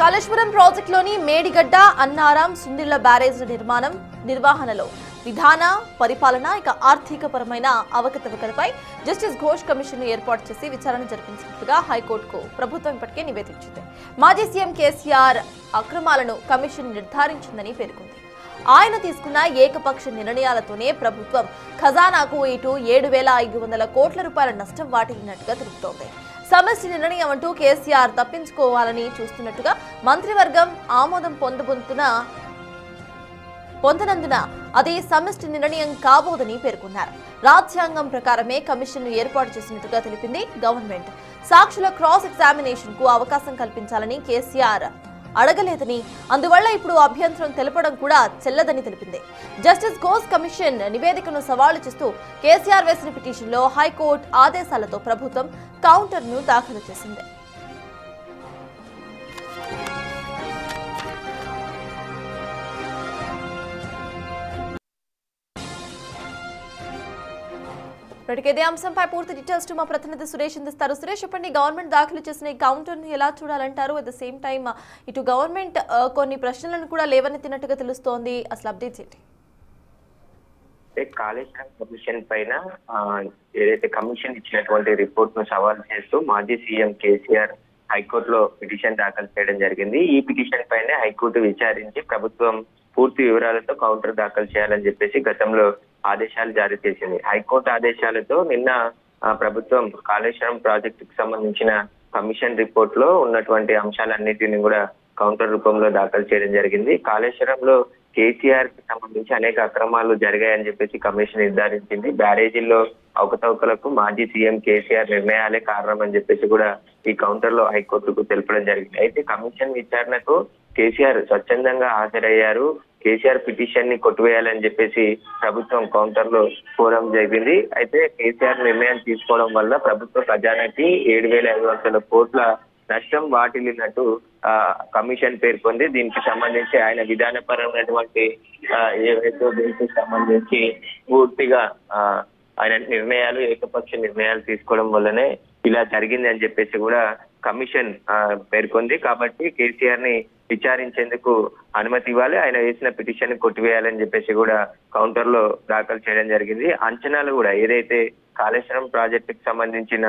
Kaleshwaram ప్రాజెక్టులోని Medigadda, Annaram, Sundilla barrage నిర్వహణలో విధాన, పరిపాలన, ఆర్థిక పరమైన అవకతవకలపై జస్టిస్ ఘోష్ కమిషన్ ఏర్పాటు చేసి విచారణ జరిపించినట్లుగా హైకోర్టుకు ప్రభుత్వం ఇప్పటికే నివేదించింది. మాజీ సీఎం కేసీఆర్ అక్రమాలను కమిషన్ నిర్ధారించిందని పేర్కొంది. ఆయన తీసుకున్న ఏకపక్ష నిర్ణయాలతోనే ప్రభుత్వం ఖజానాకు ఇటు 7,500 కోట్ల రూపాయల నష్టం వాటిల్లినట్టుగా తెలుపుతోంది. సమష్టి నిర్ణయం అంటూ కేసీఆర్ తప్పించుకోవాలని చూస్తున్నట్టుగా మంత్రివర్గం ఆమోదం పొందనందున అది సమష్టి నిర్ణయం కాబోదని పేర్కొన్నారు. రాజ్యాంగం ప్రకారమే కమిషన్ ఏర్పాటు చేసినట్టుగా తెలిపింది గవర్నమెంట్. సాక్షుల క్రాస్ ఎగ్జామినేషన్ కు అవకాశం కల్పించాలని కేసీఆర్ అడగలేదని, అందువల్ల ఇప్పుడు అభ్యంతరం తెలపడం కూడా చెల్లదని తెలిపింది. జస్టిస్ ఘోష్ కమిషన్ నివేదికను సవాలు చేస్తూ కేసీఆర్ వేసిన పిటిషన్లో హైకోర్టు ఆదేశాలతో ప్రభుత్వం కౌంటర్ను దాఖలు చేసింది. ఇదే అంశంపై పూర్తి డీటెయిల్స్ మా ప్రతినిధి సురేష్ అందిస్తారు. సురేష్, చెప్పండి, గవర్నమెంట్ దాఖలు చేసిన ఈ కౌంటర్ ను ఎలా చూడాలంటారు? అట్ ద సేమ్ టైం ఇటు గవర్నమెంట్ కొన్ని ప్రశ్నలను కూడా లేవనెత్తినట్టుగా తెలుస్తోంది. అసలు అప్డేట్స్ ఏంటి? కాళేశ్వరం కమిషన్ పైన ఏదైతే కమిషన్ ఇచ్చినటువంటి రిపోర్ట్ ను సవాల్ చేస్తూ మాజీ సీఎం కేసీఆర్ హైకోర్టులో పిటిషన్ దాఖలు చేయడం జరిగింది. ఈ పిటిషన్ పైన హైకోర్టు విచారించి ప్రభుత్వం పూర్తి వివరాలతో కౌంటర్ దాఖలు చేయాలని చెప్పేసి గతంలో ఆదేశాలు జారీ చేసింది. హైకోర్టు ఆదేశాలతో నిన్న ప్రభుత్వం కాళేశ్వరం ప్రాజెక్టుకు సంబంధించిన కమిషన్ రిపోర్ట్ లో ఉన్నటువంటి అంశాలన్నిటిని కూడా కౌంటర్ రూపంలో దాఖలు చేయడం జరిగింది. కాళేశ్వరంలో కేసీఆర్ కి సంబంధించి అనేక అక్రమాలు జరిగాయని చెప్పేసి కమిషన్ నిర్ధారించింది. బ్యారేజీల్లో అవకతవకలకు మాజీ సీఎం కేసీఆర్ నిర్ణయాలే కారణం అని చెప్పేసి కూడా ఈ కౌంటర్ లో హైకోర్టుకు తెలపడం జరిగింది. అయితే కమిషన్ విచారణకు కేసీఆర్ స్వచ్ఛందంగా హాజరయ్యారు. కేసీఆర్ పిటిషన్ ని కొట్టివేయాలని చెప్పేసి ప్రభుత్వం కౌంటర్ లో కోరడం జరిగింది. అయితే కేసీఆర్ నిర్ణయం తీసుకోవడం వల్ల ప్రభుత్వ ఖజానాకి 7,500 కోట్ల నష్టం వాటిల్లినట్టు కమిషన్ పేర్కొంది. దీనికి సంబంధించి ఆయన విధానపరమైనటువంటి ఏవైతే దీనికి సంబంధించి పూర్తిగా ఆయన నిర్ణయాలు ఏకపక్ష నిర్ణయాలు తీసుకోవడం వల్లనే ఇలా జరిగింది అని చెప్పేసి కూడా కమిషన్ పేర్కొంది. కాబట్టి కేసీఆర్ ని విచారించేందుకు అనుమతి ఇవ్వాలి, ఆయన వేసిన పిటిషన్ ని కొట్టివేయాలని చెప్పేసి కూడా కౌంటర్ లో దాఖలు చేయడం జరిగింది. అంచనాలు కూడా ఏదైతే కాళేశ్వరం ప్రాజెక్టుకు సంబంధించిన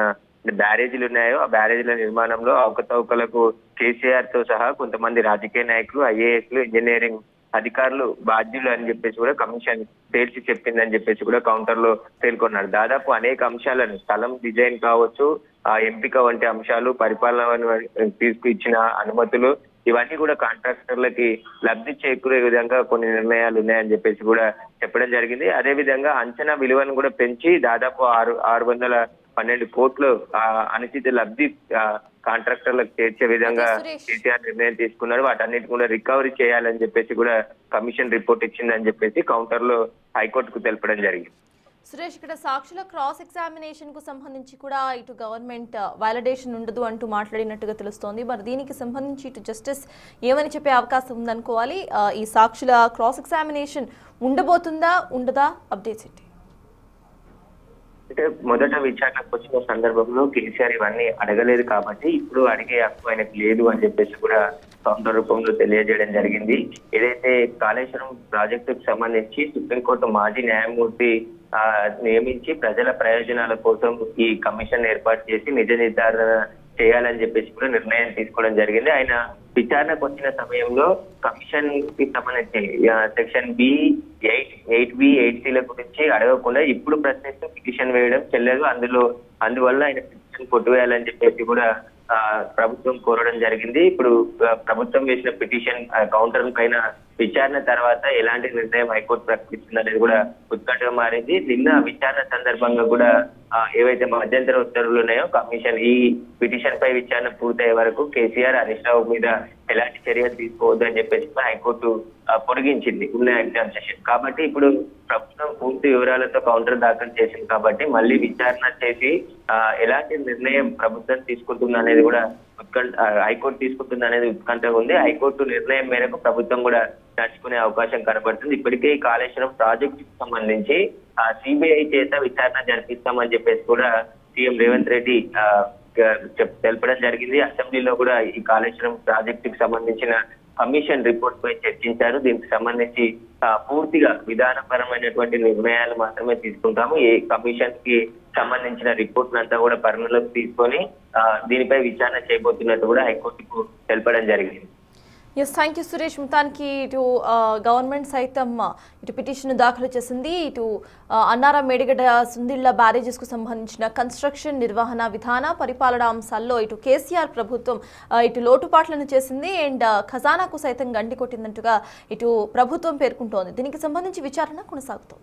బ్యారేజీలు ఉన్నాయో ఆ బ్యారేజీల నిర్మాణంలో అవకతవకలకు కేసీఆర్ తో సహా కొంతమంది రాజకీయ నాయకులు, ఐఏఎస్లు, ఇంజనీరింగ్ అధికారులు బాధ్యులు అని చెప్పేసి కూడా కమిషన్ తేల్చి చెప్పిందని చెప్పేసి కూడా కౌంటర్ లో పేర్కొన్నారు. దాదాపు అనేక అంశాలను, స్థలం డిజైన్ కావచ్చు, ఎంపిక వంటి అంశాలు, పరిపాలన తీసుకుచ్చిన అనుమతులు, ఇవన్నీ కూడా కాంట్రాక్టర్లకి లబ్ధి చేకూరే విధంగా కొన్ని నిర్ణయాలు ఉన్నాయని చెప్పేసి కూడా చెప్పడం జరిగింది. అదే విధంగా అంచనా విలువను కూడా పెంచి దాదాపు 612 కోట్లు అనుచిత లబ్ధి కాంట్రాక్టర్లకు చేర్చే విధంగా కేసీఆర్ నిర్ణయం తీసుకున్నారు. వాటన్నిటి కూడా రికవరీ చేయాలని చెప్పేసి కూడా కమిషన్ రిపోర్ట్ ఇచ్చిందని చెప్పేసి కౌంటర్ లో హైకోర్టుకు తెలపడం జరిగింది. సురేష్, ఇక్కడ సాక్షుల క్రాస్ ఎగ్జామినేషన్ కు సంబంధించి కూడా ఇటు గవర్నమెంట్ వాలిడేషన్ ఉండదు అంటూ మాట్లాడినట్టుగా తెలుస్తోంది. మరి దీనికి సంబంధించి ఇటు జస్టిస్ ఏమని చెప్పే అవకాశం ఉందనుకోవాలి? ఈ సాక్షుల క్రాస్ ఎగ్జామినేషన్ ఉండబోతుందా, ఉండదా? అప్డేట్స్ ఏంటి? అంటే మొదట విచారణకు వచ్చిన సందర్భంలో కేసీఆర్ ఇవన్నీ అడగలేదు కాబట్టి ఇప్పుడు అడిగే హక్కు ఆయనకు లేదు అని చెప్పేసి కూడా కౌంటర్ రూపంలో తెలియజేయడం జరిగింది. ఏదైతే కాళేశ్వరం ప్రాజెక్టుకు సంబంధించి సుప్రీంకోర్టు మాజీ న్యాయమూర్తి నియమించి ప్రజల ప్రయోజనాల కోసం ఈ కమిషన్ ఏర్పాటు చేసి నిజ నిర్ధారణ చేయాలని చెప్పేసి కూడా నిర్ణయం తీసుకోవడం జరిగింది. ఆయన విచారణకు వచ్చిన సమయంలో కమిషన్ కి సంబంధించి సెక్షన్ B8B 8C గురించి అడగకుండా ఇప్పుడు ప్రశ్నిస్తూ పిటిషన్ వేయడం చెల్లదు, అందువల్ల ఆయన పిటిషన్ కొట్టివేయాలని చెప్పేసి కూడా ప్రభుత్వం కోరడం జరిగింది. ఇప్పుడు ప్రభుత్వం వేసిన పిటిషన్ కౌంటర్ పైన విచారణ తర్వాత ఎలాంటి నిర్ణయం హైకోర్టు ప్రకటిస్తుంది అనేది కూడా ఉత్కంఠగా మారింది. నిన్న విచారణ సందర్భంగా కూడా ఏవైతే మధ్యంతర ఉత్తర్వులు ఉన్నాయో కమిషన్ ఈ పిటిషన్ పై విచారణ పూర్తయ్యే వరకు కేసీఆర్ హరీష్ రావు మీద ఎలాంటి చర్యలు తీసుకోవద్దు అని చెప్పేసి హైకోర్టు పొడిగించింది ఉన్న ఎగ్జామ్ సెషన్. కాబట్టి ఇప్పుడు ప్రభుత్వం పూర్తి వివరాలతో కౌంటర్ దాఖలు చేసింది కాబట్టి మళ్ళీ విచారణ చేసి ఎలాంటి నిర్ణయం ప్రభుత్వం తీసుకుంటుంది అనేది కూడా హైకోర్టు తీసుకుంటుంది అనేది ఉత్కంఠగా ఉంది. హైకోర్టు నిర్ణయం మేరకు ప్రభుత్వం కూడా నడుచుకునే అవకాశం కనబడుతుంది. ఇప్పటికే ఈ కాళేశ్వరం ప్రాజెక్టుకు సంబంధించి సిబిఐ చేత విచారణ జరిపిస్తామని చెప్పేసి కూడా సీఎం రేవంత్ రెడ్డి తెలపడం జరిగింది. అసెంబ్లీలో కూడా ఈ కాళేశ్వరం ప్రాజెక్టుకి సంబంధించిన కమిషన్ రిపోర్ట్ పై చర్చించారు. దీనికి సంబంధించి పూర్తిగా విధానపరమైనటువంటి నిర్ణయాలు మాత్రమే తీసుకుంటాము. ఈ కమిషన్ కి సంబంధించిన రిపోర్ట్ అంతా కూడా పరిగణలోకి తీసుకొని దీనిపై విచారణ చేయబోతున్నట్టు కూడా హైకోర్టుకు తెలపడం జరిగింది. Yes, thank you Suresh. మొత్తానికి ఇటు గవర్నమెంట్ సైతం ఇటు పిటిషన్ దాఖలు చేసింది. ఇటు అన్నారం మేడిగడ్డ సుందిళ్ల బ్యారేజెస్కు సంబంధించిన కన్స్ట్రక్షన్, నిర్వహణ, విధాన, పరిపాలన అంశాల్లో ఇటు కేసీఆర్ ప్రభుత్వం ఇటు లోటుపాట్లను చేసింది అండ్ ఖజానాకు సైతం గండి కొట్టిందంటుగా ఇటు ప్రభుత్వం పేర్కొంటోంది. దీనికి సంబంధించి విచారణ కొనసాగుతోంది.